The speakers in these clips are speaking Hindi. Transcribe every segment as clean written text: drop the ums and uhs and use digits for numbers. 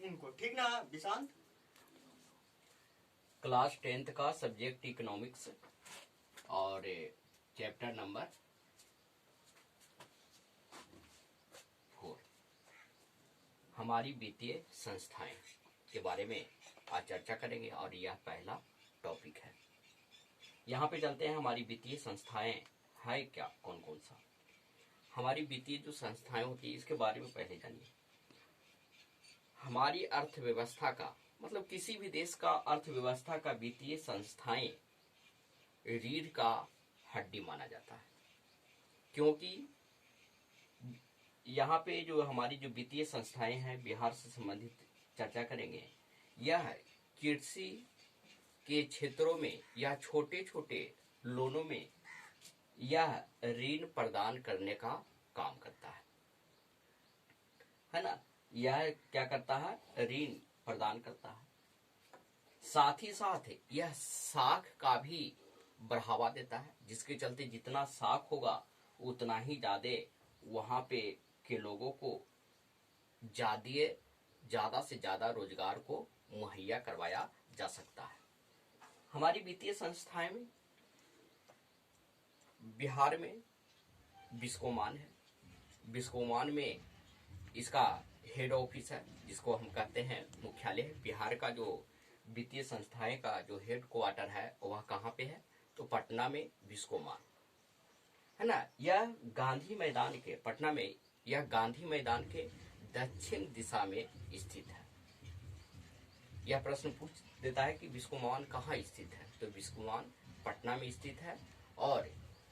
उनको, ठीक ना विशांत? क्लास 10th का सब्जेक्ट इकोनॉमिक्स और चैप्टर नंबर 4 हमारी वित्तीय संस्थाएं के बारे में आज चर्चा करेंगे और यह पहला टॉपिक है। यहाँ पे चलते हैं, हमारी वित्तीय संस्थाएं है क्या, कौन कौन सा। हमारी वित्तीय जो संस्थाएं होती है इसके बारे में पहले जानिए। हमारी अर्थव्यवस्था का मतलब किसी भी देश का अर्थव्यवस्था का वित्तीय संस्थाएं रीढ़ का हड्डी माना जाता है, क्योंकि यहाँ पे जो हमारी जो वित्तीय संस्थाएं हैं बिहार से संबंधित चर्चा करेंगे। यह कृषि के क्षेत्रों में या छोटे छोटे लोनों में यह ऋण प्रदान करने का काम करता है ना। यह क्या करता है, ऋण प्रदान करता है। साथ ही साथ यह साख का भी बढ़ावा देता है, जिसके चलते जितना साख होगा उतना ही ज्यादा वहां पे के लोगों को ज्यादा से ज्यादा रोजगार को मुहैया करवाया जा सकता है। हमारी वित्तीय संस्थाएं में बिहार में बिस्कोमान है। बिस्कोमान में इसका हेड ऑफिस है, जिसको हम कहते हैं मुख्यालय है। बिहार का जो वित्तीय संस्थाएं का जो हेड क्वार्टर है वह कहाँ पे है, तो पटना में बिस्कोमान है ना। यह गांधी मैदान के पटना में यह गांधी मैदान के दक्षिण दिशा में स्थित है। यह प्रश्न पूछ देता है कि बिस्कोमान कहाँ स्थित है, तो बिस्कोमान पटना में स्थित है और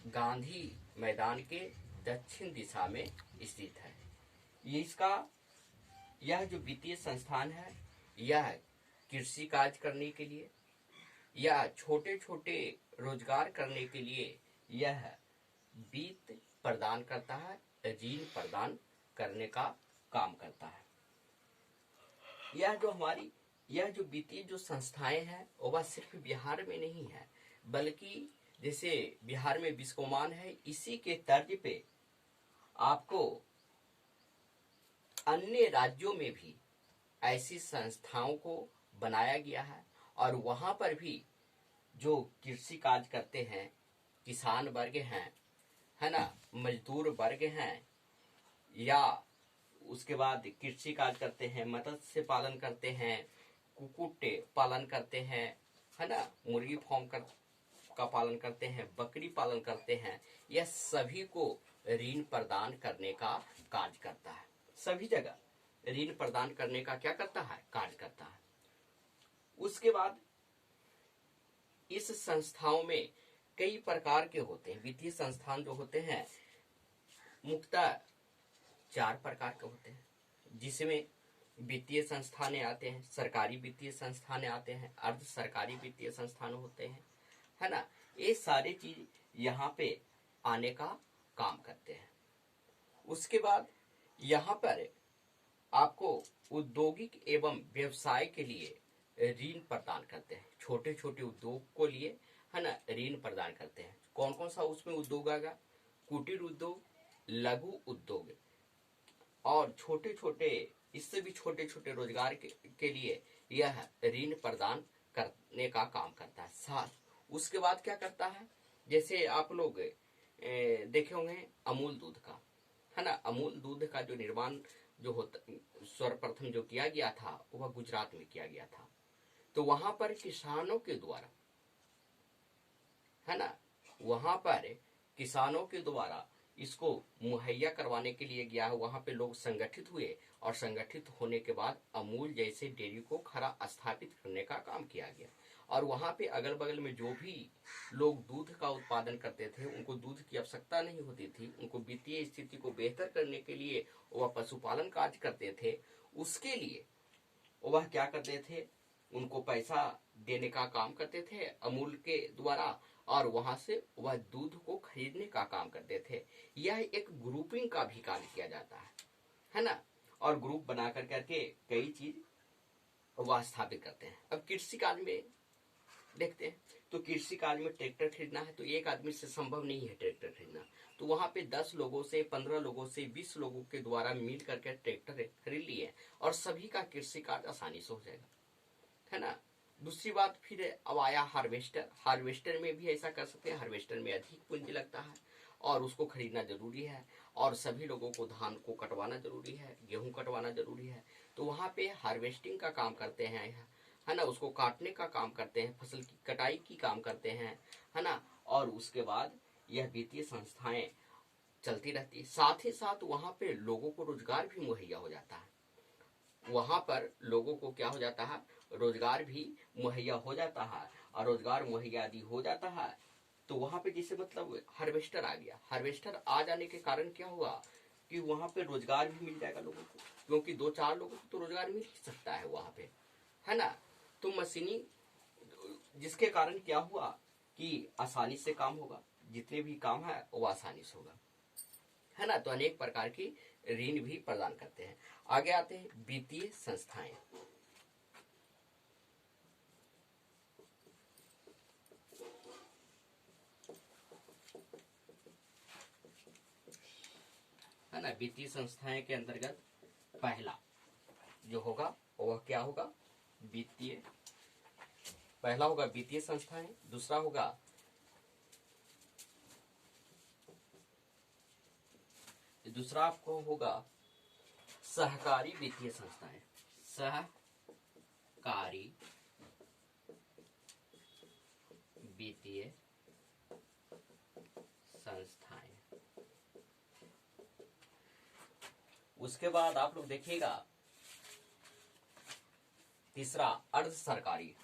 गांधी मैदान के दक्षिण दिशा में स्थित है। यह जो वित्तीय संस्थान है यह कृषि कार्य करने के लिए या छोटे छोटे रोजगार करने के लिए यह वित्त प्रदान करता है, ऋण प्रदान करने का काम करता है। यह जो वित्तीय जो संस्थाएं हैं वह सिर्फ बिहार में नहीं है, बल्कि जैसे बिहार में बिस्कोमान है, इसी के तर्ज पे आपको अन्य राज्यों में भी ऐसी संस्थाओं को बनाया गया है और वहां पर भी जो कृषि कार्य करते हैं, किसान वर्ग हैं, है ना, मजदूर वर्ग हैं, या उसके बाद कृषि कार्य करते हैं, मत्स्य पालन करते हैं, कुक्कुट पालन करते हैं, है ना, मुर्गी फार्म का पालन करते हैं, बकरी पालन करते हैं, यह सभी को ऋण प्रदान करने का कार्य करता है। सभी जगह ऋण प्रदान करने का क्या करता है, कार्य करता है। उसके बाद इस संस्थाओं में कई प्रकार के होते हैं। वित्तीय संस्थान जो होते हैं मुख्यतः 4 प्रकार के होते हैं, जिसमें वित्तीय संस्थानें आते हैं, सरकारी वित्तीय संस्थानें आते हैं, अर्ध सरकारी वित्तीय संस्थान होते हैं, है ना। ये सारी चीज यहाँ पे आने का काम करते हैं। उसके बाद यहाँ पर आपको औद्योगिक एवं व्यवसाय के लिए ऋण प्रदान करते हैं। छोटे छोटे उद्योग को लिए, है ना, ऋण प्रदान करते हैं। कौन कौन सा उसमें उद्योग आएगा, कुटीर उद्योग, लघु उद्योग और छोटे छोटे, इससे भी छोटे छोटे रोजगार के लिए यह ऋण प्रदान करने का काम करता है। साथ उसके बाद क्या करता है, जैसे आप लोग देखे होंगे अमूल दूध का, है ना। अमूल दूध का जो निर्माण जो होता सर्वप्रथम जो किया गया था वह गुजरात में किया गया था। तो वहां पर किसानों के द्वारा, है ना, वहां पर किसानों के द्वारा इसको मुहैया करवाने के लिए गया है। वहां पे लोग संगठित हुए और संगठित होने के बाद अमूल जैसे डेयरी को खरा स्थापित करने का काम किया गया। और वहां पे अगल बगल में जो भी लोग दूध का उत्पादन करते थे उनको दूध की आवश्यकता नहीं होती थी, उनको वित्तीय स्थिति को बेहतर करने के लिए वह पशुपालन कार्य करते थे, उसके लिए वह क्या करते थे, उनको पैसा देने का काम करते थे अमूल के द्वारा और वहां से वह दूध को खरीदने का काम करते थे। यह एक ग्रुपिंग का भी कार्य किया जाता है ना। और ग्रुप बना कर करके कई चीज वह स्थापित करते हैं। अब कृषि कार्य में देखते हैं, तो कृषि कार्य में ट्रैक्टर खरीदना है तो एक आदमी से संभव नहीं है ट्रैक्टर खरीदना, तो वहां पे 10 लोगों से, 15 लोगों से, 20 लोगों के द्वारा मिल करके ट्रैक्टर खरीद लिए और सभी का कृषि कार्य आसानी से हो जाएगा, है ना। दूसरी बात फिर अब आया हार्वेस्टर। हार्वेस्टर में भी ऐसा कर सकते हैं, हार्वेस्टर में अधिक पूंजी लगता है और उसको खरीदना जरूरी है और सभी लोगों को धान को कटवाना जरूरी है, गेहूं कटवाना जरूरी है, तो वहां पे हार्वेस्टिंग का काम करते हैं, है ना, उसको काटने का काम करते हैं, फसल की कटाई की काम करते हैं, है ना। और उसके बाद यह वित्तीय संस्थाएं चलती रहती है, साथ ही साथ वहां पे लोगों को रोजगार भी मुहैया हो जाता है, वहां पर लोगों को क्या हो जाता है, रोजगार भी मुहैया हो जाता है, और रोजगार मुहैया यदि हो जाता है तो वहां पे जैसे मतलब हार्वेस्टर आ गया, हार्वेस्टर आ जाने के कारण क्या हुआ कि वहां पे रोजगार भी मिल जाएगा लोगों को, क्योंकि 2-4 लोगों को तो रोजगार मिल ही सकता है वहां पे, है ना। तो मशीनी, जिसके कारण क्या हुआ कि आसानी से काम होगा, जितने भी काम है वो आसानी से होगा, है ना। तो अनेक प्रकार की ऋण भी प्रदान करते हैं। आगे आते हैं वित्तीय संस्थाएं। है ना, वित्तीय संस्थाएं के अंतर्गत पहला जो होगा वह क्या होगा, वित्तीय, पहला होगा वित्तीय संस्थाएं, दूसरा होगा आपको होगा सहकारी वित्तीय संस्थाएं, सहकारी वित्तीय संस्थाएं। उसके बाद आप लोग देखिएगा तीसरा अर्ध सरकारी,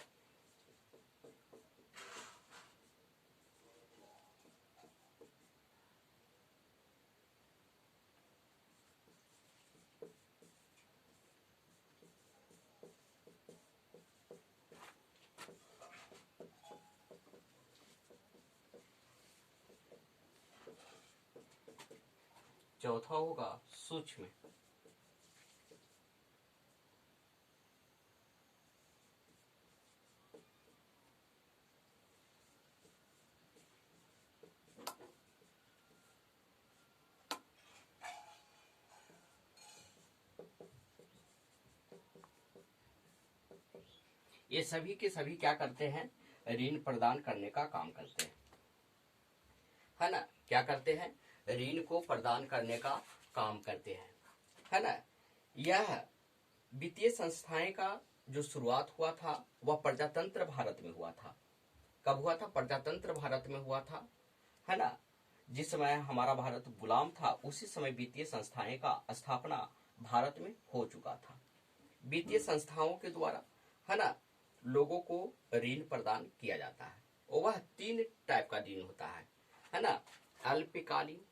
चौथा होगा सूक्ष्म, ये सभी के सभी क्या करते हैं, ऋण प्रदान करने का काम करते हैं, है ना। क्या करते हैं, ऋण को प्रदान करने का काम करते हैं, है ना। यह वित्तीय संस्थाएं का जो शुरुआत हुआ था वह प्रजातंत्र भारत में हुआ था। कब हुआ था, प्रजातंत्र भारत में हुआ था, है ना। जिस समय हमारा भारत गुलाम था उसी समय वित्तीय संस्थाएं का स्थापना भारत में हो चुका था। वित्तीय संस्थाओं के द्वारा, है ना, लोगों को ऋण प्रदान किया जाता है। वह 3 टाइप का ऋण होता है ना, अल्पकालीन,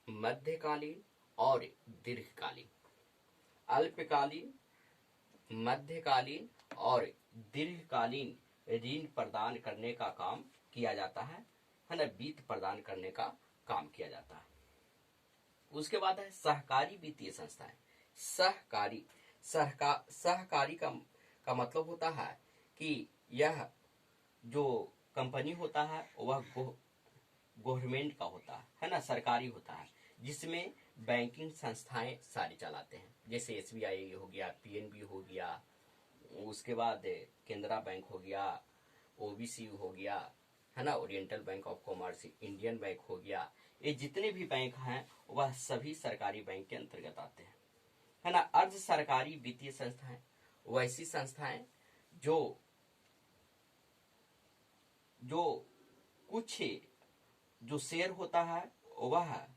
मध्यकालीन और दीर्घकालीन। अल्पकालीन, मध्यकालीन और दीर्घकालीन ऋण प्रदान करने का काम किया जाता है ना, वित्त प्रदान करने का काम किया जाता है। उसके बाद है सहकारी वित्तीय संस्थाएं। सहकारी, सहकारी का मतलब होता है कि यह जो कंपनी होता है वह गवर्नमेंट का होता है ना, सरकारी होता है, जिसमें बैंकिंग संस्थाएं सारी चलाते हैं, जैसे SBI हो गया, PNB हो गया, उसके बाद केनरा बैंक हो गया, OBC हो गया, है ना, oriental bank of commerce, Indian bank हो गया। ये जितने भी बैंक हैं वह सभी सरकारी बैंक के अंतर्गत आते हैं, है ना। अर्ध सरकारी वित्तीय संस्थाएं वैसी संस्थाएं जो कुछ जो शेयर होता है वह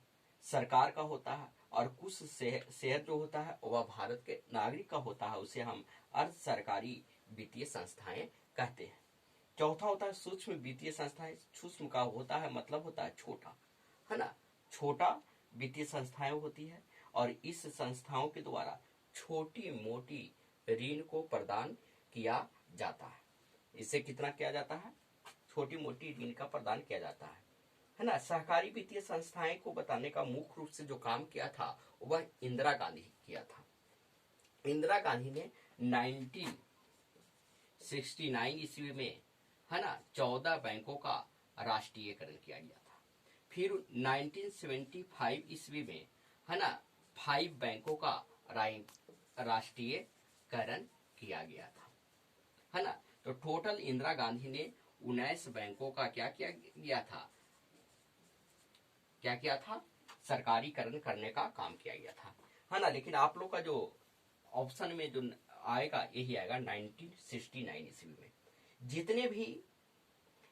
सरकार का होता है और कुछ शेयर जो होता है वह भारत के नागरिक का होता है, उसे हम अर्ध सरकारी वित्तीय संस्थाएं कहते हैं। चौथा होता है सूक्ष्म वित्तीय संस्थाएं। सूक्ष्म का होता है मतलब होता है छोटा, है ना, छोटा वित्तीय संस्थाएं होती है और इस संस्थाओं के द्वारा छोटी मोटी ऋण को प्रदान किया जाता है। इससे कितना किया जाता है, छोटी मोटी ऋण का प्रदान किया जाता है ना। सहकारी वित्तीय संस्थाएं को बताने का मुख्य रूप से जो काम किया था वह इंदिरा गांधी किया था। इंदिरा गांधी ने 1969 ईस्वी में है ना, 14 बैंकों का राष्ट्रीयकरण किया गया था। फिर 1975 ईस्वी में, है ना, 5 बैंकों का राष्ट्रीयकरण किया गया था, है ना। तो टोटल इंदिरा गांधी ने 19 बैंकों का क्या किया गया था, क्या किया था, सरकारीकरण करने का काम किया गया था, है ना। लेकिन आप लोग का जो ऑप्शन में जो आएगा यही आएगा 1969 ईस्वी में। जितने भी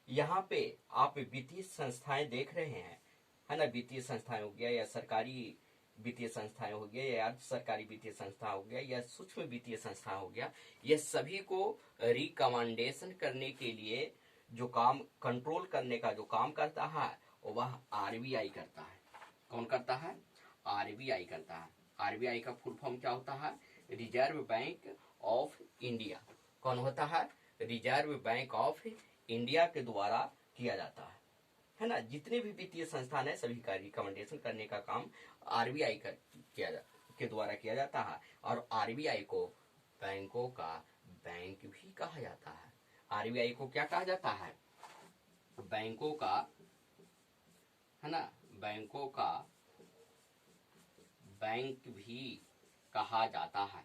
यहाँ पे आप वित्तीय संस्थाएं देख रहे हैं, है ना, वित्तीय संस्थाएं हो गया या सरकारी वित्तीय संस्थाएं हो गया या अर्ध सरकारी वित्तीय संस्था हो गया या सूक्ष्म वित्तीय संस्था हो गया, ये सभी को रिकमेंडेशन करने के लिए जो काम, कंट्रोल करने का जो काम करता है वह आरबीआई करता है। कौन करता है? आरबीआई करता है। आरबीआई का फुल फॉर्म क्या होता है? Reserve bank of India. कौन होता है? रिजर्व बैंक ऑफ इंडिया के द्वारा किया जाता है ना। जितने भी वित्तीय संस्थान है सभी का रिकमेंडेशन करने का काम आरबीआई के द्वारा किया जाता है। और आरबीआई को बैंकों का बैंक भी कहा जाता है। आरबीआई को क्या कहा जाता है? बैंकों का, है ना, बैंकों का बैंक भी कहा जाता है।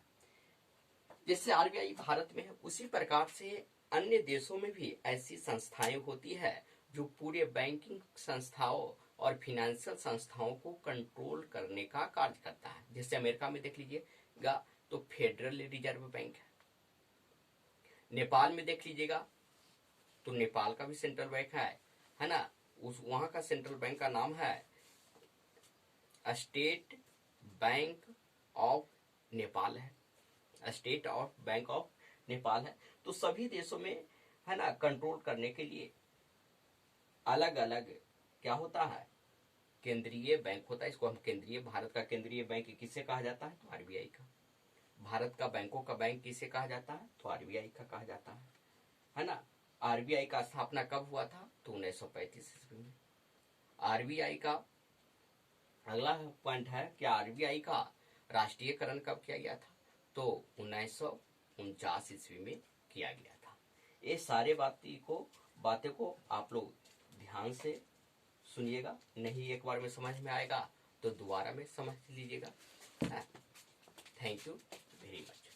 जैसे आरबीआई भारत में है उसी प्रकार से अन्य देशों में भी ऐसी संस्थाएं होती है जो पूरे बैंकिंग संस्थाओं और फिनेंशियल संस्थाओं को कंट्रोल करने का कार्य करता है। जैसे अमेरिका में देख लीजिएगा तो फेडरल रिजर्व बैंक है। नेपाल में देख लीजिएगा तो नेपाल का भी सेंट्रल बैंक है ना। उस वहां का सेंट्रल बैंक का नाम है स्टेट बैंक ऑफ नेपाल है। State of bank of Nepal है। तो सभी देशों में, है ना, कंट्रोल करने के लिए अलग अलग क्या होता है, केंद्रीय बैंक होता है। इसको हम केंद्रीय, भारत का केंद्रीय बैंक किसे कहा जाता है? तो आरबीआई का। भारत का बैंकों का बैंक किसे कहा जाता है? तो आरबीआई का कहा जाता है ना। आरबीआई का स्थापना कब हुआ था? तो 1935 ईस्वी में। आरबीआई का अगला पॉइंट है कि आरबीआई का राष्ट्रीयकरण कब किया गया था? तो 1949 ईस्वी में किया गया था। ये सारे बातें को आप लोग ध्यान से सुनिएगा। नहीं एक बार में समझ में आएगा तो दोबारा में समझ लीजिएगा। Thank you very much.